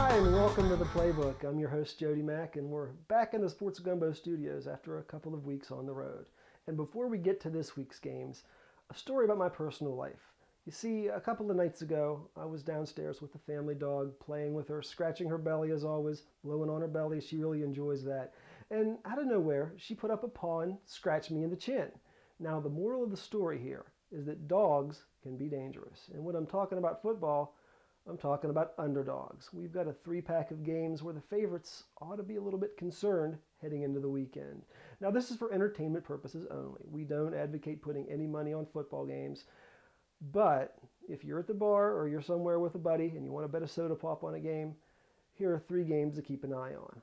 Hi, and welcome to the Playbook. I'm your host, Jody Mack, and we're back in the Sports Gumbo studios after a couple of weeks on the road. And before we get to this week's games, a story about my personal life. You see, a couple of nights ago, I was downstairs with the family dog, playing with her, scratching her belly as always, blowing on her belly. She really enjoys that. And out of nowhere, she put up a paw and scratched me in the chin. Now, the moral of the story here is that dogs can be dangerous. And when I'm talking about football, I'm talking about underdogs. We've got a 3-pack of games where the favorites ought to be a little bit concerned heading into the weekend. Now, this is for entertainment purposes only. We don't advocate putting any money on football games. But if you're at the bar or you're somewhere with a buddy and you want to bet a soda pop on a game, here are 3 games to keep an eye on.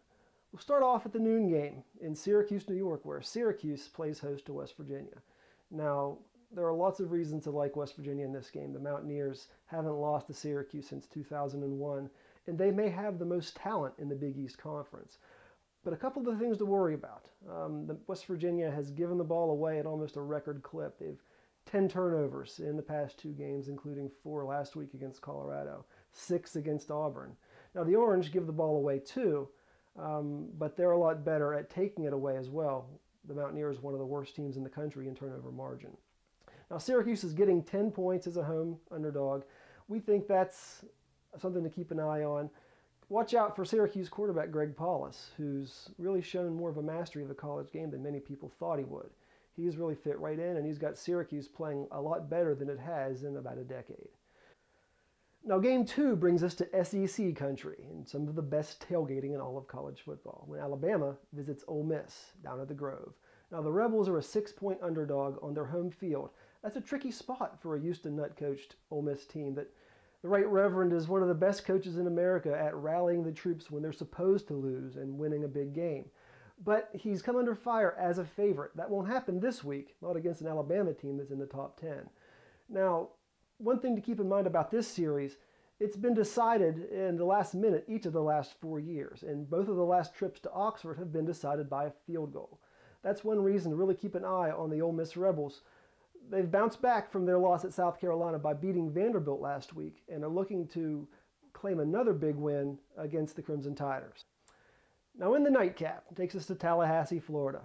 We'll start off at the noon game in Syracuse, New York, where Syracuse plays host to West Virginia. Now, there are lots of reasons to like West Virginia in this game. The Mountaineers haven't lost to Syracuse since 2001, and they may have the most talent in the Big East Conference. But a couple of the things to worry about. West Virginia has given the ball away at almost a record clip. They've 10 turnovers in the past 2 games, including 4 last week against Colorado, 6 against Auburn. Now, the Orange give the ball away too, but they're a lot better at taking it away as well. The Mountaineers are one of the worst teams in the country in turnover margin. Now, Syracuse is getting 10 points as a home underdog. We think that's something to keep an eye on. Watch out for Syracuse quarterback Greg Paulus, who's really shown more of a mastery of the college game than many people thought he would. He's really fit right in, and he's got Syracuse playing a lot better than it has in about a decade. Now, Game 2 brings us to SEC country and some of the best tailgating in all of college football, when Alabama visits Ole Miss down at the Grove. Now, the Rebels are a 6-point underdog on their home field. That's a tricky spot for a Houston Nutt-coached Ole Miss team. That the Right Reverend is one of the best coaches in America at rallying the troops when they're supposed to lose and winning a big game. But he's come under fire as a favorite. That won't happen this week, not against an Alabama team that's in the top 10. Now, one thing to keep in mind about this series, it's been decided in the last minute each of the last 4 years, and both of the last trips to Oxford have been decided by a field goal. That's one reason to really keep an eye on the Ole Miss Rebels. They've bounced back from their loss at South Carolina by beating Vanderbilt last week, and are looking to claim another big win against the Crimson Tiders. Now, in the nightcap, it takes us to Tallahassee, Florida,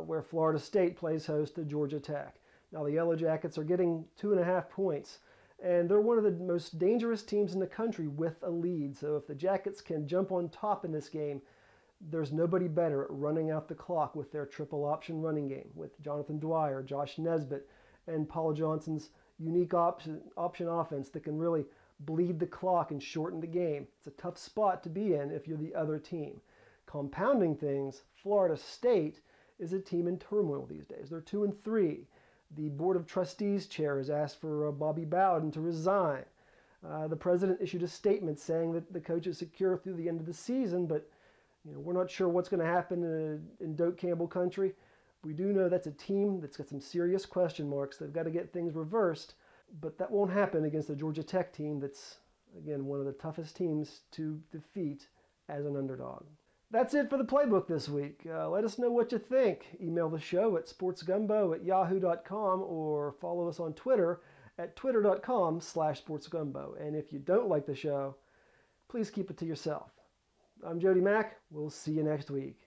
where Florida State plays host to Georgia Tech. Now, the Yellow Jackets are getting 2.5 points, and they're one of the most dangerous teams in the country with a lead. So if the Jackets can jump on top in this game, there's nobody better at running out the clock with their triple option running game, with Jonathan Dwyer, Josh Nesbitt, and Paul Johnson's unique option offense that can really bleed the clock and shorten the game. It's a tough spot to be in if you're the other team. Compounding things, Florida State is a team in turmoil these days. They're 2-3. The Board of Trustees chair has asked for Bobby Bowden to resign. The president issued a statement saying that the coach is secure through the end of the season, but we're not sure what's going to happen in Doak Campbell country. We do know that's a team that's got some serious question marks. They've got to get things reversed, but that won't happen against the Georgia Tech team that's, again, one of the toughest teams to defeat as an underdog. That's it for the Playbook this week. Let us know what you think. Email the show at sportsgumbo@yahoo.com or follow us on Twitter at twitter.com/sportsgumbo. And if you don't like the show, please keep it to yourself. I'm Jody Mack. We'll see you next week.